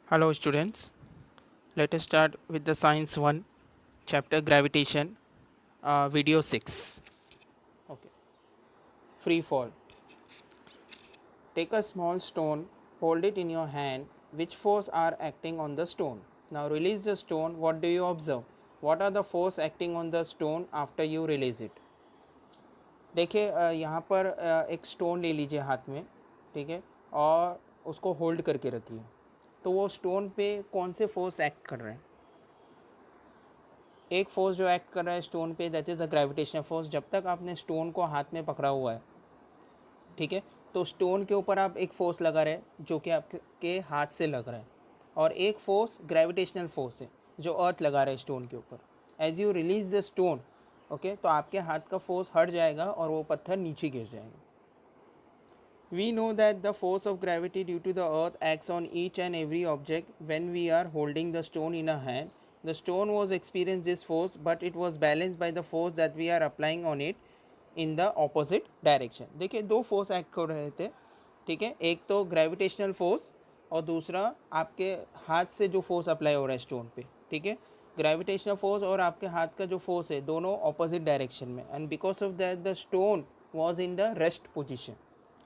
Hello students, let us start with the science 1 chapter gravitation, video 6. Okay. Free fall. Take a small stone, hold it in your hand. Which force are acting on the stone? Now release the stone. What do you observe? What are the force acting on the stone after you release it? देखिए यहाँ पर एक stone ले लीजिए हाथ में, ठीक है, और उसको होल्ड करके रखिए. तो वो स्टोन पे कौन से फोर्स एक्ट कर रहे हैं? एक फोर्स जो एक्ट कर रहा है स्टोन पे, that is the gravitational force. जब तक आपने स्टोन को हाथ में पकड़ा हुआ है, ठीक है, तो स्टोन के ऊपर आप एक फोर्स लगा रहे हैं जो कि आपके हाथ से लग रहा है, और एक फोर्स ग्रेविटेशनल फोर्स है जो अर्थ लगा रहा है स्टोन के ऊपर. As you release the stone, okay, तो आपके हाथ का फोर्स हट जाएगा और वो पत्थर नीचे गिर जाएगा. We know that the force of gravity due to the earth acts on each and every object when we are holding the stone in a hand. The stone was experiencing this force, but it was balanced by the force that we are applying on it in the opposite direction. देखिए दो force act कर रहे थे, ठीक है, एक तो gravitational force और दूसरा आपके हाथ से जो फोर्स अप्लाई हो रहा है स्टोन पे, ठीक है. ग्रेविटेशनल फोर्स और आपके हाथ का जो फोर्स है दोनों ऑपोजिट डायरेक्शन में, and because of that the stone was in the rest position.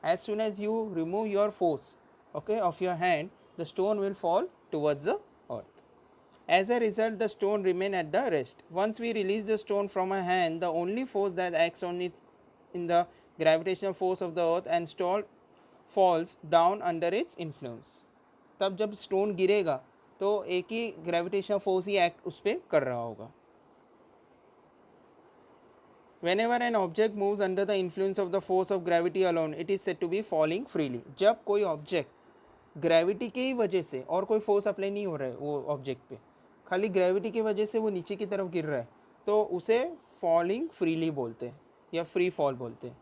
As soon as you remove your force, okay, of your hand, the stone will fall towards the earth. As a result, the stone remain at the rest. Once we release the stone from our hand, the only force that acts on it in the gravitational force of the earth, and stone falls down under its influence. तब जब stone गिरेगा तो एक ही gravitational force ही act उस पर कर रहा होगा. Whenever an object moves under the influence of the force of gravity alone, it is said to be falling freely. जब कोई ऑब्जेक्ट ग्रेविटी की ही वजह से, और कोई फोर्स अप्लाई नहीं हो रहा है वो ऑब्जेक्ट पे, खाली ग्रेविटी की वजह से वो नीचे की तरफ गिर रहा है, तो उसे फॉलिंग फ्रीली बोलते हैं या फ्री फॉल बोलते हैं.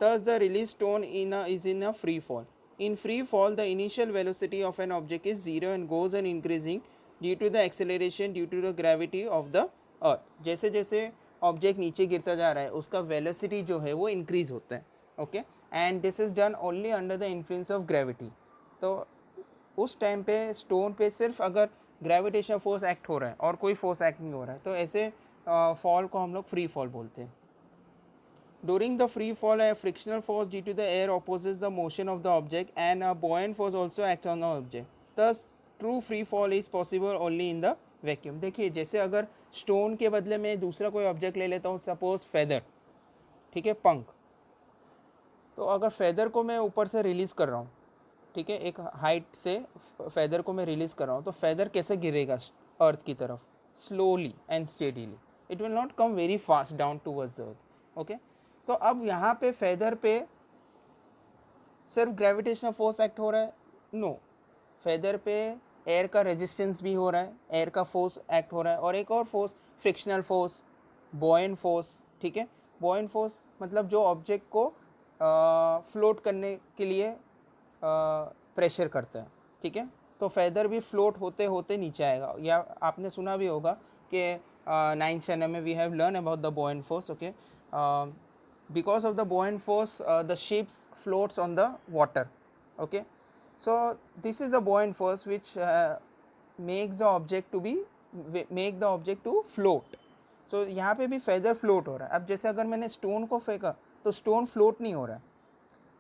Thus the released stone is in a free fall. In free fall, the initial velocity of an object is zero and goes on increasing due to the acceleration due to the gravity of the earth. जैसे जैसे object नीचे गिरता जा रहा है उसका velocity जो है वो इंक्रीज होता है. Okay, and this is done only under the influence of gravity. तो उस टाइम पे स्टोन पे सिर्फ अगर ग्रेविटेशन फोर्स एक्ट हो रहा है और कोई फोर्स एक्ट नहीं हो रहा है, तो ऐसे फॉल को हम लोग फ्री फॉल बोलते हैं. During the free fall, a frictional force due to the air opposes the motion of the object, and a buoyant force also acts on the object. Thus, true free fall is possible only in the vacuum. देखिए जैसे अगर stone के बदले में दूसरा कोई object ले लेता हूँ, सपोज फेदर, ठीक है, पंख, तो अगर फेदर को मैं ऊपर से रिलीज कर रहा हूँ, ठीक है, एक हाइट से फेदर को मैं रिलीज कर रहा हूँ, तो फेदर कैसे गिरेगा अर्थ की तरफ? Slowly and steadily. It will not come very fast down towards earth. Okay, तो अब यहाँ पे फेदर पे सिर्फ ग्रेविटेशनल फोर्स एक्ट हो रहा है? नो, फेदर पे एयर का रेजिस्टेंस भी हो रहा है, एयर का फोर्स एक्ट हो रहा है, और एक और force frictional force, buoyant force. ठीक है, बॉयंट फोर्स मतलब जो ऑब्जेक्ट को फ्लोट करने के लिए प्रेशर करता है. ठीक है, तो फेदर भी फ्लोट होते होते नीचे आएगा. या आपने सुना भी होगा कि 9th स्टैंडर्ड में we have learn about the buoyant force. Okay, because of the buoyant force the ships floats on the water. Okay, so this is the buoyant force which makes the object to be make the object to float. so यहाँ पे भी feather float हो रहा है. अब जैसे अगर मैंने स्टोन को फेंका तो स्टोन फ्लोट नहीं हो रहा है,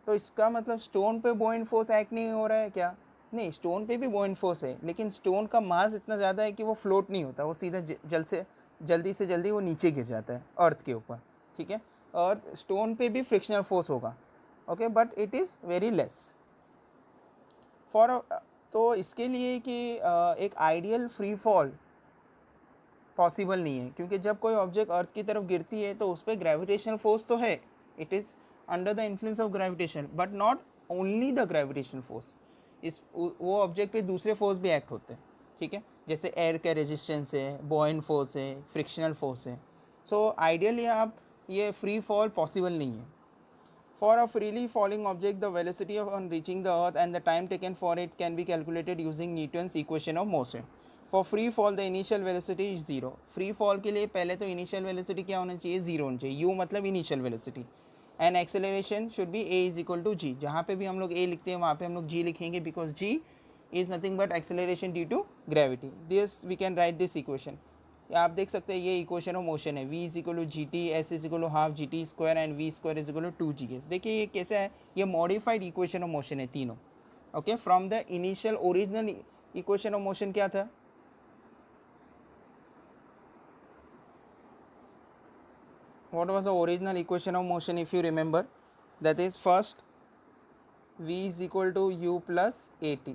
तो इसका मतलब स्टोन पे buoyant force एक्ट नहीं हो रहा है क्या? नहीं, स्टोन पे भी buoyant force है, लेकिन स्टोन का मास इतना ज़्यादा है कि वो फ्लोट नहीं होता, वो सीधा जल्दी से जल्दी वो नीचे गिर जाता है अर्थ के ऊपर. ठीक है, और स्टोन पे भी फ्रिक्शनल फोर्स होगा. Okay, but it is very less for. तो इसके लिए कि एक आइडियल फ्री फॉल पॉसिबल नहीं है, क्योंकि जब कोई ऑब्जेक्ट अर्थ की तरफ गिरती है तो उस पर ग्रेविटेशनल फोर्स तो है, it is under the influence of gravitation, but not only the gravitational force. इस वो ऑब्जेक्ट पे दूसरे फोर्स भी एक्ट होते हैं. ठीक है, जैसे एयर का रेजिस्टेंस है, बॉयंट फोर्स है, फ्रिक्शनल फोर्स है. सो आइडियली आप ये फ्री फॉल पॉसिबल नहीं है. For a freely falling object, the velocity on reaching the earth and the time taken for it can be calculated using Newton's equation of motion. For free fall, the initial velocity is zero. Free fall के लिए पहले तो initial velocity क्या होना चाहिए? Zero होना चाहिए. U मतलब initial velocity. And acceleration should be a is equal to g. जहाँ पे भी हम लोग a लिखते हैं वहाँ पे हम लोग g लिखेंगे, because g is nothing but acceleration due to gravity. This we can write this equation. आप देख सकते हैं ये इक्वेशन ऑफ मोशन है. v is equal to g t, s is equal to half g t square and v square is equal to 2 gs. देखिए ये कैसे है, ये मॉडिफाइड इक्वेशन ऑफ मोशन है तीनों. Okay, from the initial original equation of motion क्या था? What was the original equation of motion if you remember? That is first v is equal to u plus at.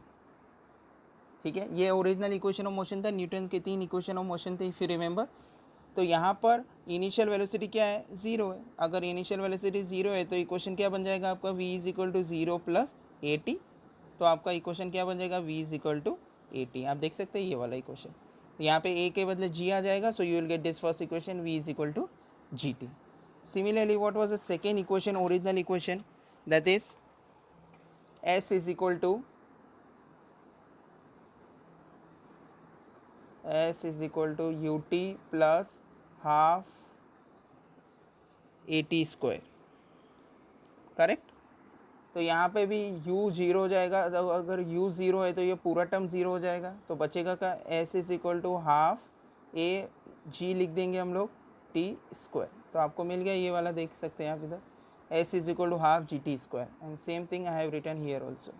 ठीक है, ये original equation of motion था. Newton के 3 equation of motion थे if you remember. तो यहाँ पर initial velocity क्या है? ज़ीरो है. अगर इनिशियल वेलोसिटी ज़ीरो है तो इक्वेशन क्या बन जाएगा आपका? v is equal to zero plus a t. तो आपका इक्वेशन क्या बन जाएगा? v is equal to a t. आप देख सकते हैं ये वाला इक्वेशन. यहाँ पे a के बदले g आ जाएगा. So you will get this first equation v is equal to g t. Similarly, what was the second equation, original equation? That is s is equal to ut plus half at square. Correct. तो यहाँ पे भी u zero हो जाएगा. तो अगर u zero है तो ये पूरा टर्म ज़ीरो हो जाएगा. तो बचेगा का s is equal to half a g लिख देंगे हम लोग टी स्क्वायर. तो आपको मिल गया ये वाला, देख सकते हैं आप इधर s is equal to half g t square. And same thing I have written here also.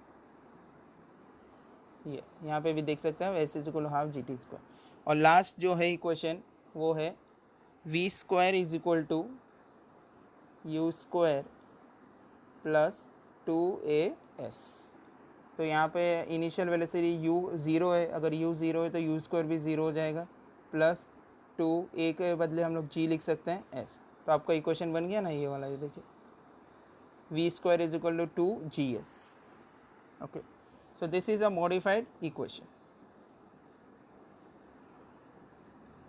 ये यहाँ पे भी देख सकते हैं s is equal to half g t square. और लास्ट जो है इक्वेशन वो है v square is equal to you square plus 2as. तो यहाँ पे इनिशियल वेलोसिटी u ज़ीरो है. अगर u ज़ीरो है तो u स्क्वायर भी ज़ीरो हो जाएगा. प्लस 2a के बदले हम लोग g लिख सकते हैं s. तो आपका इक्वेशन बन गया ना ये वाला. ये देखिए v square is equal to 2gs. Okay, so this is a modified equation.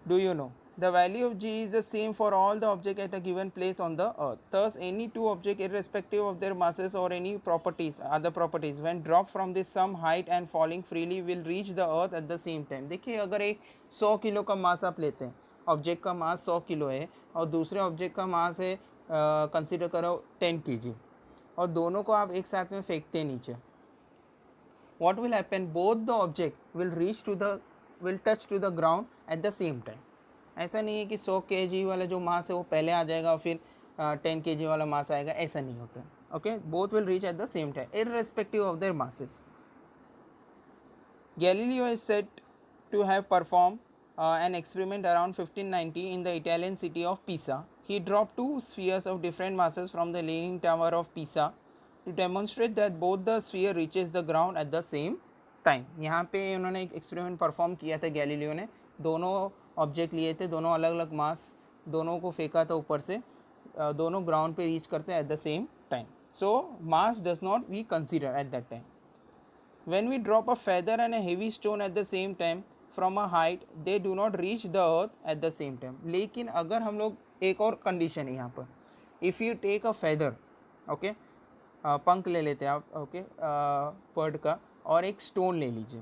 Do you know? The value of g is the same for all the objects at a given place on the earth. Thus, any two objects, irrespective of their masses or any properties, other properties, when dropped from this some height and falling freely, will reach the earth at the same time. देखिए अगर एक 100 kilo का मास आप लेते हैं, object का मास 100 kilo है और दूसरे ऑब्जेक्ट का मास है कंसिडर करो 10 kg, और दोनों को आप एक साथ में फेंकते हैं नीचे. What will happen? Both the object will touch to the ground at the same time. ऐसा नहीं है कि 100 kg वाला जो मास है वो पहले आ जाएगा और फिर 10 kg वाला मास आएगा. ऐसा नहीं होता. Okay, both will reach at the same time irrespective of their masses. Galileo is said to have performed an experiment around 1590 in the Italian city of Pisa. He dropped two spheres of different masses from the Leaning Tower of Pisa to demonstrate that both the sphere reaches the ground at the same time. यहाँ पे उन्होंने एक experiment perform किया था Galileo ने. दोनों object लिए थे, दोनों अलग अलग मास, दोनों को फेंका था ऊपर से, दोनों ग्राउंड पे रीच करते हैं at the same time. So mass does not be consider at that time. When we drop a feather and a heavy stone at the same time from a height, they do not reach the earth at the same time. लेकिन अगर हम लोग, एक और condition है यहाँ पर, if you take a feather, okay, पंख ले लेते हैं आप, ओके, बर्ड का, और एक स्टोन ले लीजिए,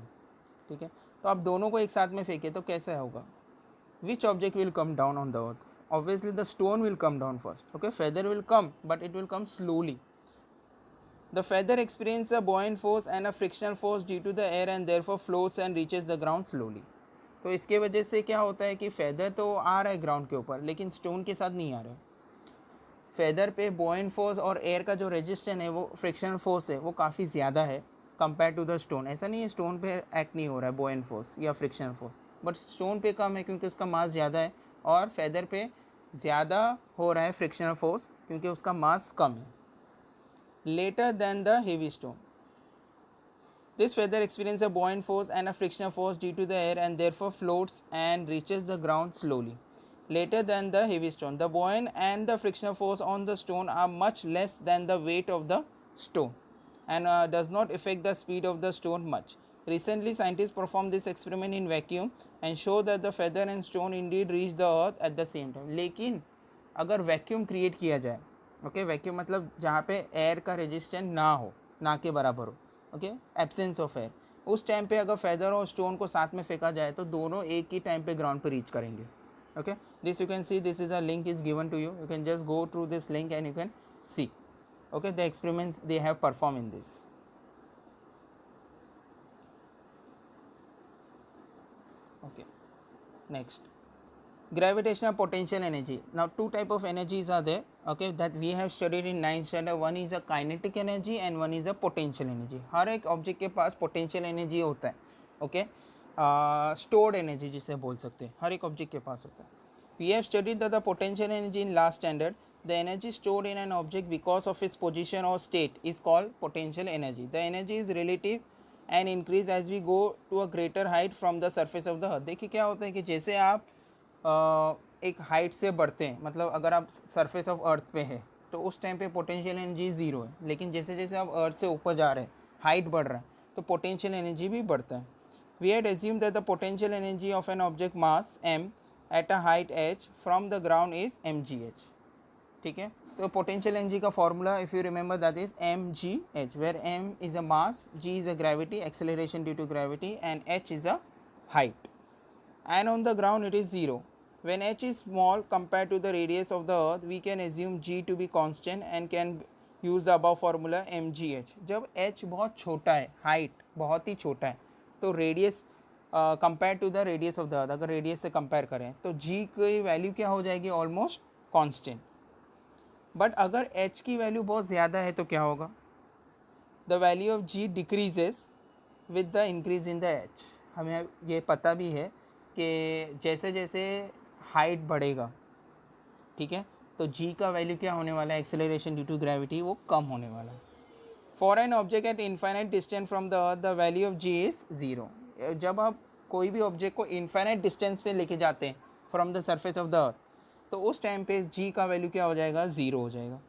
ठीक है, तो आप दोनों को एक साथ में फेंके तो कैसा होगा? Which object will come down on the earth? Obviously the stone will come down first. Okay, feather will come but it will come slowly. The feather experiences a buoyant force and a frictional force due to the air and therefore floats and reaches the ground slowly. तो इसके वजह से क्या होता है कि feather तो आ रहा है ग्राउंड के ऊपर लेकिन स्टोन के साथ नहीं आ रहा है. फेदर पे buoyant force और एयर का जो रेजिस्टेंस है, वो फ्रिक्शनल फोर्स है, वो काफ़ी ज़्यादा है कंपेयर टू द स्टोन. ऐसा नहीं है स्टोन पे एक्ट नहीं हो रहा है buoyant फोर्स या फ्रिक्शनल फोर्स, बट स्टोन पे कम है क्योंकि उसका मास ज़्यादा है, और फेदर पे ज़्यादा हो रहा है फ्रिक्शनल फोर्स क्योंकि उसका मास कम है. Later than the heavy stone. This feather experiences a buoyant force and a frictional force due to the air and therefore floats and reaches the ground slowly. Later than the heavy stone. The buoyant and the frictional force on the stone are much less than the weight of the stone and does not affect the speed of the stone much. Recently, scientists performed this experiment in vacuum and show that the feather and stone indeed reach the earth at the same time. लेकिन अगर vacuum create किया जाए, okay, vacuum मतलब जहाँ पे air का resistance ना हो, ना के बराबर हो, ओके, एब्सेंस ऑफ एयर, उस टाइम पे अगर फेदर और स्टोन को साथ में फेंका जाए तो दोनों एक ही टाइम पे ग्राउंड पे रीच करेंगे. Okay, this you can see, this is a link is given to you, you can just go through this link and you can see, okay, the experiments they have perform in this. Okay, next, gravitational potential energy. Now two type of energies are there, okay, that we have studied in 9th standard. One is a kinetic energy and one is a potential energy. हर एक object के पास potential energy होता है, okay, stored energy जिसे बोल सकते हैं, हर एक object के पास होता है. We have studied that the potential energy in last standard. The energy stored in an object because of its position or state is called potential energy. The energy is relative and increase as we go to a greater height from the surface of the earth. देखिए क्या होता है कि जैसे आप एक height से बढ़ते हैं, मतलब अगर आप सरफेस ऑफ अर्थ पे है तो उस टाइम पे पोटेंशियल एनर्जी ज़ीरो है, लेकिन जैसे जैसे आप अर्थ से ऊपर जा रहे हैं, हाइट बढ़ रहा है, तो पोटेंशियल एनर्जी भी बढ़ता है. We had assume that the potential energy of an object mass m at a height h from the ground is mgh. ठीक है, तो पोटेंशियल एनर्जी का formula if you remember that is mgh, where m is a mass, g is a gravity, acceleration due to gravity, and h is a height. And on the ground it is 0. When h is small compared to the radius of the earth, we can assume g to be constant and can use the above formula mgh. जब h बहुत छोटा है, height बहुत ही छोटा है, तो radius compare to the radius of the earth, अगर radius से कंपेयर करें तो g की वैल्यू क्या हो जाएगी, ऑलमोस्ट कांस्टेंट. बट अगर h की वैल्यू बहुत ज़्यादा है तो क्या होगा, the value of g decreases with the increase in the h. हमें ये पता भी है कि जैसे जैसे हाइट बढ़ेगा, ठीक है, तो g का वैल्यू क्या होने वाला है, एक्सेलरेशन ड्यू टू ग्रेविटी, वो कम होने वाला है. For an object at infinite distance from the earth the value of g is zero. जब आप कोई भी ऑब्जेक्ट को इनफाइनाइट डिस्टेंस पे लेके जाते हैं from the surface of the अर्थ, तो उस टाइम पे g का वैल्यू क्या हो जाएगा, ज़ीरो हो जाएगा.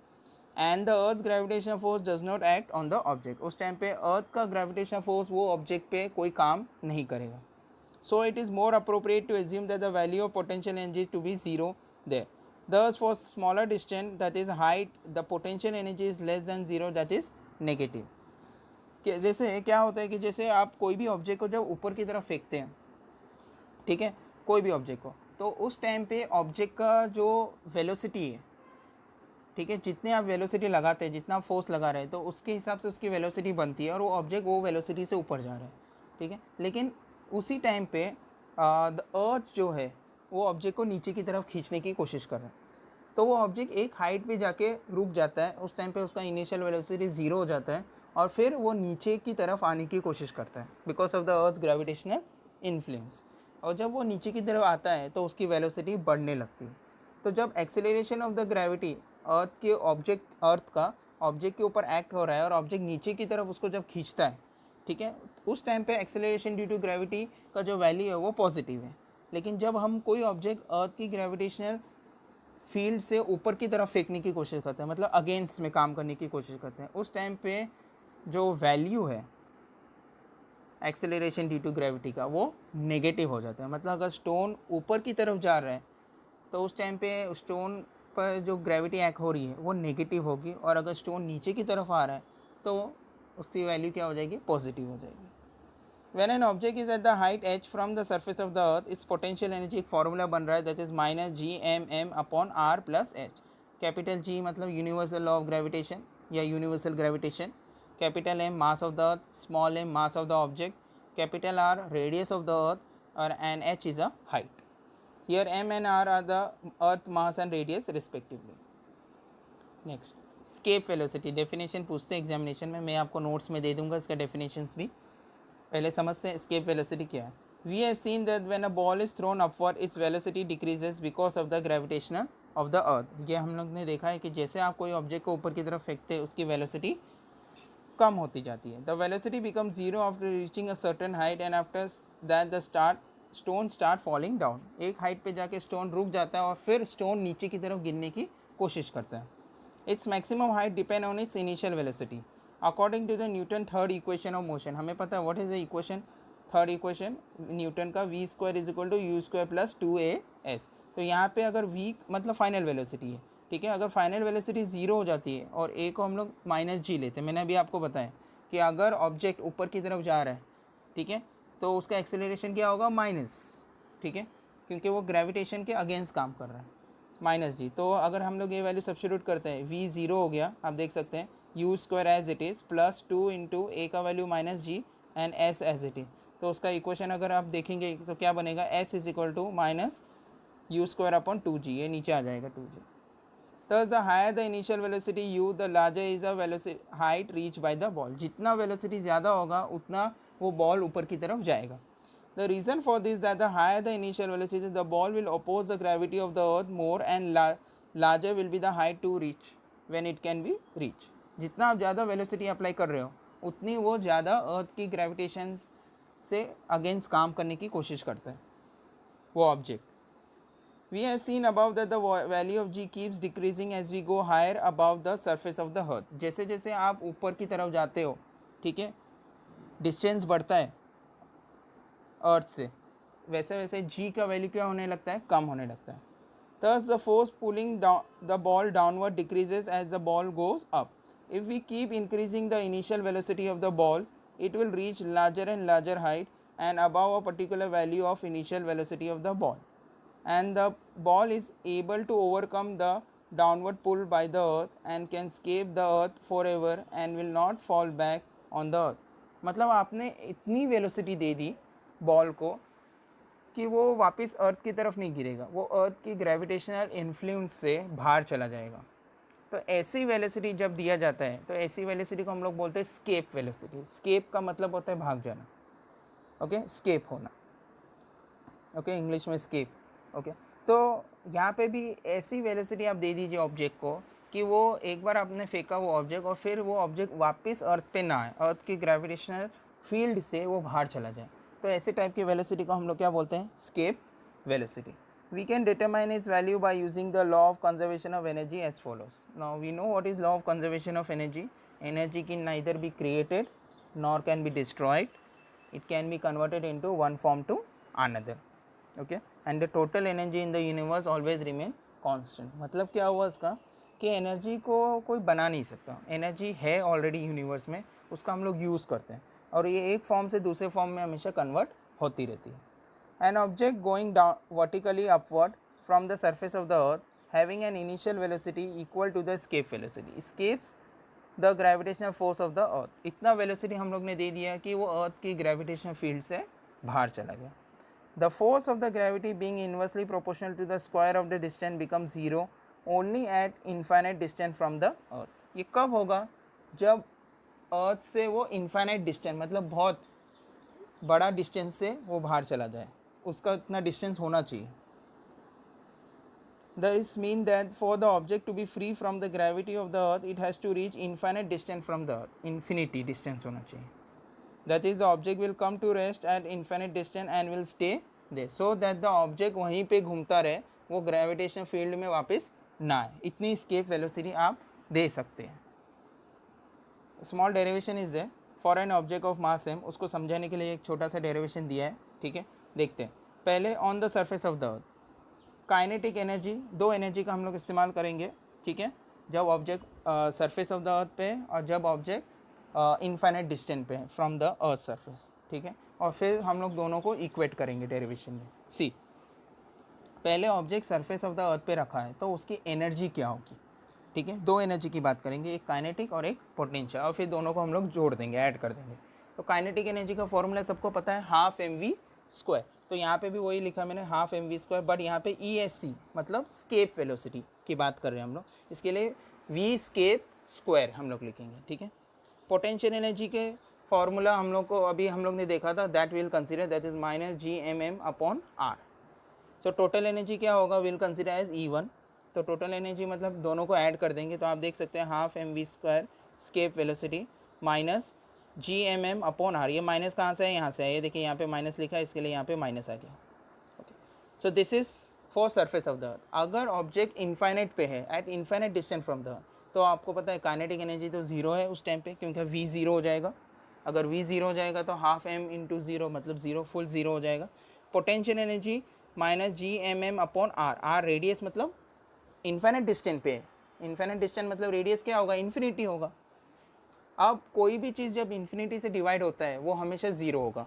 And the earth gravitation force does not act on the object. उस टाइम पे अर्थ का ग्रेविटेशन फोर्स वो ऑब्जेक्ट पे कोई काम नहीं करेगा. So it is more appropriate to assume that the value of potential energy to be zero there. Thus for smaller distance, that is height, the potential energy is less than zero, that is negative. कि जैसे क्या होता है कि जैसे आप कोई भी ऑब्जेक्ट को जब ऊपर की तरफ फेंकते हैं, ठीक है, कोई भी ऑब्जेक्ट को, तो उस टाइम पे ऑब्जेक्ट का जो वेलोसिटी है, ठीक है, जितने आप वेलोसिटी लगाते हैं, जितना आप फोर्स लगा रहे हैं, तो उसके हिसाब से उसकी वेलोसिटी बनती है और वो ऑब्जेक्ट वो वेलोसिटी से ऊपर जा रहा है, ठीक है. लेकिन उसी टाइम पे द अर्थ जो है वो ऑब्जेक्ट को नीचे की तरफ खींचने की कोशिश कर रहा है, तो वो ऑब्जेक्ट एक हाइट पे जाके रुक जाता है. उस टाइम पे उसका इनिशियल वेलोसिटी ज़ीरो हो जाता है और फिर वो नीचे की तरफ आने की कोशिश करता है because of the earth gravitational influence. और जब वो नीचे की तरफ आता है तो उसकी वेलोसिटी बढ़ने लगती है. तो जब एक्सेलरेशन ऑफ द ग्रेविटी अर्थ का ऑब्जेक्ट के ऊपर एक्ट हो रहा है और ऑब्जेक्ट नीचे की तरफ उसको जब खींचता है, ठीक है, उस टाइम पे एक्सेलरेशन ड्यू टू ग्रेविटी का जो वैल्यू है वो पॉजिटिव है. लेकिन जब हम कोई ऑब्जेक्ट अर्थ की ग्रेविटेशनल फील्ड से ऊपर की तरफ फेंकने की कोशिश करते हैं, मतलब अगेंस्ट में काम करने की कोशिश करते हैं, उस टाइम पे जो वैल्यू है एक्सेलरेशन ड्यू टू ग्रेविटी का वो नेगेटिव हो जाता है. मतलब अगर स्टोन ऊपर की तरफ जा रहा है तो उस टाइम पे स्टोन पर जो ग्रेविटी एक्ट हो रही है वो नेगेटिव होगी, और अगर स्टोन नीचे की तरफ आ रहा है तो उसकी वैल्यू क्या हो जाएगी, पॉजिटिव हो जाएगी. When an object is at the height h from the surface of the earth, its potential energy एक फॉर्मूला बन रहा है, that is minus G M M upon R plus H. Capital G मतलब universal law of gravitation या universal gravitation, capital M mass of the Earth, small M mass of the object, capital R radius of the Earth, और and H is a height. Here m and r are the earth mass and radius respectively. Next, escape velocity. Definition पूछते हैं examination में, मैं आपको notes में दे दूंगा इसका definitions भी. पहले समझते हैं स्केप वेलोसिटी क्या है. We have seen that when a ball is thrown upward its velocity decreases because of the gravitation of the earth. ये हम लोग ने देखा है कि जैसे आप कोई ऑब्जेक्ट को ऊपर की तरफ फेंकते हैं उसकी वेलोसिटी कम होती जाती है. The velocity become zero after reaching a certain height and after that the stone start falling down. एक हाइट पे जाके स्टोन रुक जाता है और फिर स्टोन नीचे की तरफ गिरने की कोशिश करता है. Its maximum height depend on its initial velocity according to the Newton third equation of motion. हमें पता है what is the equation, third equation Newton का, V square is equal to you square plus 2as. तो यहाँ पे अगर v मतलब final velocity है, ठीक है, अगर फाइनल वेलोसिटी ज़ीरो हो जाती है और a को हम लोग माइनस जी लेते हैं. मैंने अभी आपको बताया कि अगर ऑब्जेक्ट ऊपर की तरफ जा रहा है, ठीक है, तो उसका एक्सेलरेशन क्या होगा, माइनस, ठीक है, क्योंकि वो ग्रेविटेशन के अगेंस्ट काम कर रहा है, माइनस जी. तो अगर हम लोग ये वैल्यू सब्स्टिट्यूट करते हैं, v ज़ीरो हो गया, आप देख सकते हैं, U square as it is plus 2 into A का value minus G and S as it is. तो उसका इक्वेशन अगर आप देखेंगे तो क्या बनेगा, s is equal to minus u square upon 2g, ये नीचे आ जाएगा 2g. Thus the higher the initial velocity u, the larger is the velocity height reached by the ball. जितना वेलोसिटी ज़्यादा होगा उतना वो बॉल ऊपर की तरफ जाएगा. The reason for this that the higher the initial velocity, the ball will oppose the gravity of the earth more and larger will be the height to reach when it can be reached. जितना आप ज़्यादा velocity apply कर रहे हो उतनी वो ज़्यादा अर्थ की ग्रेविटेशन से अगेंस्ट काम करने की कोशिश करता है वो object. We have seen above that the value of g keeps decreasing as we go higher above the surface of the earth. जैसे जैसे आप ऊपर की तरफ जाते हो, ठीक है, डिस्टेंस बढ़ता है अर्थ से, वैसे वैसे g का वैल्यू क्या होने लगता है, कम होने लगता है. Thus the force pulling down the ball downward decreases as the ball goes up. If we keep increasing the initial velocity of the ball, it will reach larger and larger height and above a particular value of initial velocity of the ball. And the ball is able to overcome the downward pull by the earth and can escape the earth forever and will not fall back on the earth. मतलब आपने इतनी velocity they the ball को कि वो वापस अर्थ की तरफ नहीं गिरेगा, वो अर्थ की ग्रेविटेशनल इन्फ्लुएंस से बाहर चला जाएगा. तो ऐसी वेलोसिटी जब दिया जाता है तो ऐसी वेलोसिटी को हम लोग बोलते हैं स्केप वेलोसिटी. स्केप का मतलब होता है भाग जाना, ओके, स्केप होना, ओके, इंग्लिश में स्केप, ओके. तो यहाँ पे भी ऐसी वेलोसिटी आप दे दीजिए ऑब्जेक्ट को कि वो एक बार आपने फेंका वो ऑब्जेक्ट और फिर वो ऑब्जेक्ट वापस अर्थ पे ना आए, अर्थ की ग्रेविटेशनल फील्ड से वो बाहर चला जाए. तो ऐसे टाइप की वेलोसिटी को हम लोग क्या बोलते हैं, escape velocity. We can determine its value by using the law of conservation of energy as follows. Now we know what is law of conservation of energy. Energy can neither be created nor can be destroyed. It can be converted into one form to another. Okay, and the total energy in the universe always remain constant. मतलब क्या हुआ इसका कि energy को कोई बना नहीं सकता, एनर्जी है ऑलरेडी यूनिवर्स में, उसका हम लोग यूज़ करते हैं और ये एक फॉर्म से दूसरे फॉर्म में हमेशा कन्वर्ट होती रहती है. An object going down vertically upward from the surface of the earth having an initial velocity equal to the escape velocity escapes the gravitational force of the earth. इतना velocity हम लोग ने दे दिया कि वो अर्थ की ग्रेविटेशनल फील्ड से बाहर चला गया. The force of the gravity being inversely proportional to the square of the distance becomes zero only at infinite distance from the earth. ये कब होगा, जब अर्थ से वो इन्फाइनाइट डिस्टेंस मतलब बहुत बड़ा डिस्टेंस से वो बाहर चला जाए, उसका इतना डिस्टेंस होना चाहिए. This means that for the object to be free from the gravity of the earth, it has to reach infinite distance from the earth. Infinity distance होना चाहिए. That is, the object will come to rest at infinite distance and will stay there, so that the object वहीं पे घूमता रहे, वो gravitation field में वापस ना आए. इतनी escape velocity आप दे सकते हैं. Small derivation is there for an object of mass m. उसको समझाने के लिए एक छोटा सा डेरिवेशन दिया है, ठीक है, देखते हैं. पहले on the surface of the earth kinetic energy, दो एनर्जी का हम लोग इस्तेमाल करेंगे, ठीक है, जब ऑब्जेक्ट सरफेस ऑफ द अर्थ पे है और जब ऑब्जेक्ट इनफाइनाइट डिस्टेंस पे है फ्रॉम द अर्थ सरफेस, ठीक है, और फिर हम लोग दोनों को इक्वेट करेंगे डेरिवेशन में. सी, पहले ऑब्जेक्ट सरफेस ऑफ द अर्थ पे रखा है तो उसकी एनर्जी क्या होगी, ठीक है, दो एनर्जी की बात करेंगे, एक काइनेटिक और एक पोटेंशियल, और फिर दोनों को हम लोग जोड़ देंगे, ऐड कर देंगे. तो काइनेटिक एनर्जी का फॉर्मूला सबको पता है, हाफ mv². तो यहाँ पे भी वही लिखा मैंने, हाफ mv², बट यहाँ पे ESC मतलब स्केप वेलोसिटी की बात कर रहे हैं हम लोग, इसके लिए v स्केप स्क्वायर हम लोग लिखेंगे, ठीक है. पोटेंशियल एनर्जी के फॉर्मूला हम लोग को अभी हम लोग ने देखा था, that will consider, that is -gmm/r. So total energy क्या होगा, विल कंसिडर एज E1. तो टोटल एनर्जी मतलब दोनों को ऐड कर देंगे, तो आप देख सकते हैं half mv² escape velocity minus gmm/r. ये माइनस कहाँ से है, यहाँ से है, ये देखिए यहाँ पे माइनस लिखा है, इसके लिए यहाँ पे माइनस आ गया. Okay, so this is for surface of the earth. अगर ऑब्जेक्ट इनफाइनाइट पे है, eight infinite distance from the earth, तो आपको पता है काइनेटिक एनर्जी तो जीरो है उस टाइम पे, क्योंकि v जीरो हो जाएगा. अगर v जीरो हो जाएगा तो हाफ m इंटू जीरो मतलब जीरो, फुल जीरो हो जाएगा. Potential energy minus gmm/r. r radius मतलब इन्फाइनाइट डिस्टेंस पे है, इन्फाइनाइट डिस्टेंस मतलब रेडियस क्या होगा, इन्फिनिटी होगा. अब कोई भी चीज़ जब इन्फिनिटी से डिवाइड होता है वो हमेशा ज़ीरो होगा,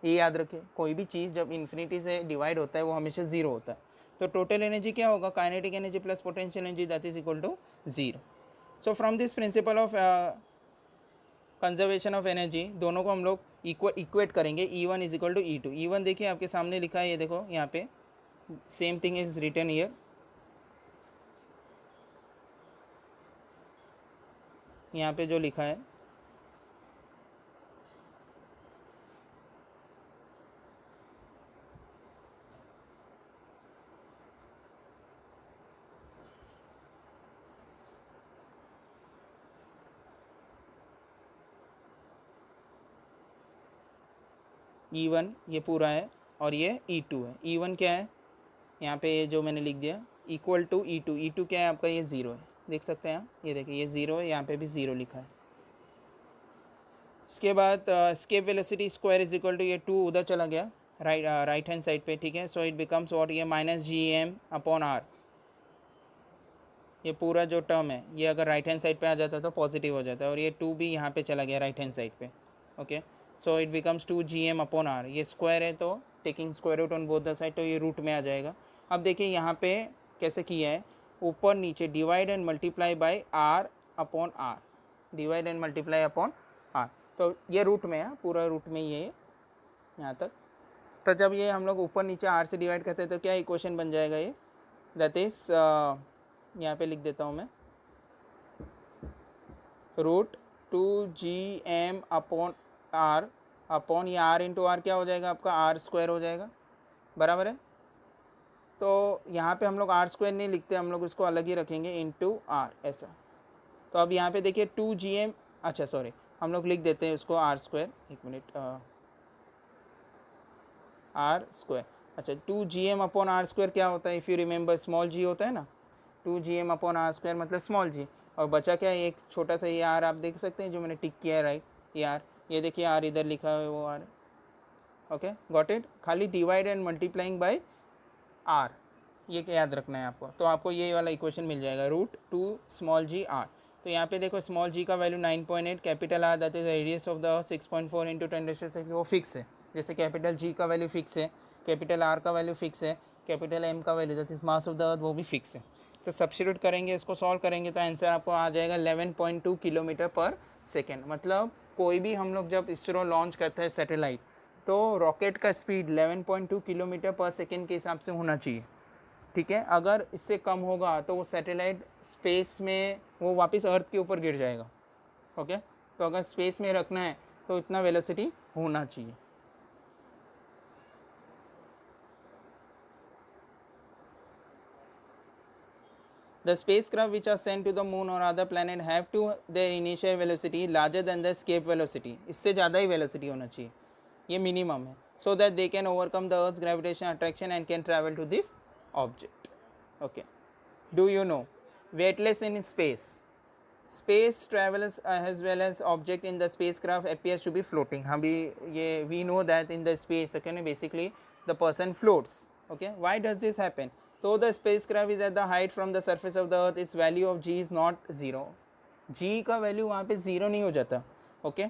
ये याद रखें. कोई भी चीज़ जब इन्फिनिटी से डिवाइड होता है वो हमेशा ज़ीरो होता है. तो टोटल एनर्जी क्या होगा, kinetic energy plus potential energy, that is equal to zero. So from this principle of conservation of energy, दोनों को हम लोग इक्वेट करेंगे E1 is equal to E2। E1 देखिए आपके सामने लिखा है, ये देखो यहाँ पे same thing is written here, यहाँ पे जो लिखा है E1 ये पूरा है और ये E2 है। E1 क्या है, यहाँ पे ये जो मैंने लिख दिया इक्वल टू E2। E2 क्या है आपका, ये 0 है, देख सकते हैं आप, ये देखिए ये 0 है, यहाँ पे भी 0 लिखा है। इसके बाद escape velocity square is equal to, ये 2 उधर चला गया राइट हैंड साइड पे, ठीक है। सो इट बिकम्स व्हाट, ये माइनस GM अपॉन R, ये पूरा जो टर्म है ये अगर राइट हैंड साइड पे आ जाता है तो पॉजिटिव हो जाता है, और ये 2 भी यहाँ पे चला गया राइट हैंड साइड पे, okay. So it becomes 2GM upon R, ये स्क्वायर है तो taking square root on both the side तो ये रूट में आ जाएगा। अब देखिए यहाँ पे कैसे किया है, ऊपर नीचे divide and multiply by R upon R, divide and multiply upon R, तो ये रूट में है, पूरा रूट में ये यहाँ तक। तो जब ये हम लोग ऊपर नीचे R से डिवाइड करते हैं तो क्या इक्वेशन बन जाएगा ये, दैट इज यहाँ पे लिख देता हूँ मैं, root 2GM upon R upon ये R इंटू R क्या हो जाएगा आपका, R स्क्वायर हो जाएगा, बराबर है। तो यहाँ पे हम लोग R स्क्वायर नहीं लिखते, हम लोग उसको अलग ही रखेंगे इंटू R ऐसा। तो अब यहाँ पे देखिए 2GM, अच्छा सॉरी हम लोग लिख देते हैं उसको R स्क्वायर, एक मिनट, R स्क्वायर, अच्छा 2GM अपॉन R स्क्वायर क्या होता है, if you remember small g होता है ना, 2GM अपॉन R स्क्वायर मतलब स्मॉल g, और बचा क्या है एक छोटा सा ये R, आप देख सकते हैं जो मैंने टिक किया है राइट, ये R, ये देखिए R इधर लिखा है वो R, ओके गॉट इट। खाली divide and multiplying by R, ये क्या याद रखना है आपको, तो आपको ये वाला इक्वेशन मिल जाएगा, रूट 2 स्मॉल g R। तो यहाँ पे देखो स्मॉल g का value 9.8, capital R that is radius of the 6.4 into 10⁶, वो फिक्स है, जैसे कैपिटल G का वैल्यू फिक्स है, कैपिटल R का वैल्यू फिक्स है, कैपिटल M का value that is mass of the अर्थ वो भी फिक्स है। तो सब्स्टिट्यूट करेंगे, इसको सॉल्व करेंगे तो आंसर आपको आ जाएगा 11.2 किलोमीटर पर सेकेंड। मतलब कोई भी हम लोग जब इसरो लॉन्च करते हैं सैटेलाइट, तो रॉकेट का स्पीड 11.2 किलोमीटर पर सेकेंड के हिसाब से होना चाहिए, ठीक है। अगर इससे कम होगा तो वो सैटेलाइट स्पेस में वो वापस अर्थ के ऊपर गिर जाएगा, ओके। तो अगर स्पेस में रखना है तो इतना वेलोसिटी होना चाहिए। The spacecraft which are sent to the moon or other planet have to their initial velocity larger than the escape velocity, इससे ज़्यादा ही velocity होना चाहिए, ये minimum है, so that they can overcome the earth's gravitational attraction and can travel to this object, okay। Do you know weightless in space, space travels as well as object in the spacecraft appears to be floating, हाँ भी ये we know that in the space, okay, basically the person floats, okay। Why does this happen, so the spacecraft is at the height from the surface of the earth, its value of g is not 0, g का value वहाँ पे 0 नहीं हो जाता, okay।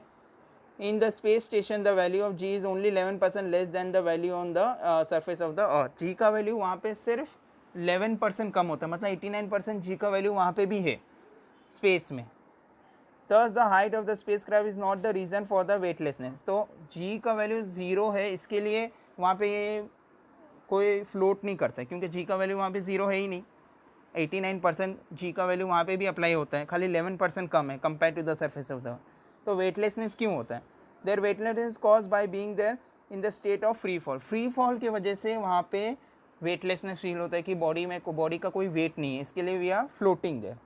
In the space station the value of g is only 11% less than the value on the surface of the earth, g का value वहाँ पे सिर्फ 11% कम होता है, मतलब 89% g का वैल्यू वहाँ पे भी है स्पेस में। Thus the height of the spacecraft is not the reason for the weightlessness, तो g का वैल्यू 0 है, इसके लिए वहाँ पे ये कोई फ्लोट नहीं करता है, क्योंकि g का वैल्यू वहाँ पे 0 है ही नहीं। 89% g का वैल्यू वहाँ पे भी अप्लाई होता है, खाली 11% कम है compare to the surface of the. तो वेटलेसनेस क्यों होता है, there weightlessness cause by being there in the state of free fall, free fall की वजह से वहाँ पे वेटलेसनेस फील होता है कि बॉडी का कोई वेट नहीं है, इसके लिए वी आर फ्लोटिंग देयर।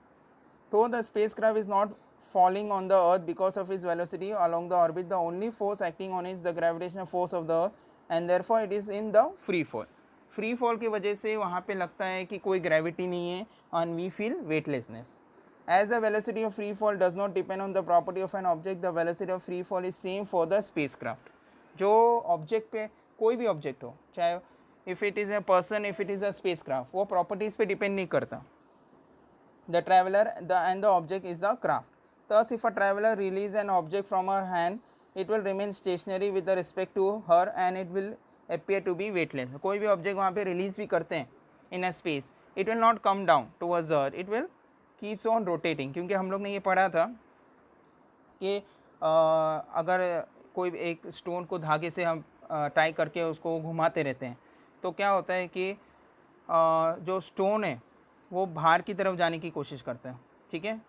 तो the spacecraft is not falling on the earth because of its velocity along the orbit, the only force acting on it is the gravitational force of the earth and therefore it is in the free fall, free fall की वजह से वहाँ पे लगता है कि कोई gravity नहीं है and we feel weightlessness। As the velocity of free fall does not depend on the property of an object, the velocity of free fall is same for the spacecraft। जो ऑब्जेक्ट पे कोई भी object हो, चाहे if it is a person, if it is a spacecraft, वो properties पे depend नहीं करता। The traveler and the object is the craft। Thus, if a traveler releases an object from her hand, it will remain stationary with respect to her and it will appear to be weightless। कोई भी object वहाँ पे release भी करते हैं in a space, it will not come down towards the earth, it will keeps on rotating, क्योंकि हम लोग ने ये पढ़ा था कि अगर कोई एक स्टोन को धागे से हम टाई करके उसको घुमाते रहते हैं, तो क्या होता है कि जो स्टोन है वो बाहर की तरफ जाने की कोशिश करता है, ठीक है।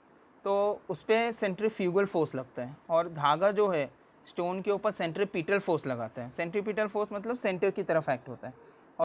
तो उस पर सेंट्रीफ्यूगल फोर्स लगता है, और धागा जो है स्टोन के ऊपर सेंट्रीपिटल फोर्स लगाता है। सेंट्रीपिटल फोर्स मतलब सेंटर की तरफ एक्ट होता है।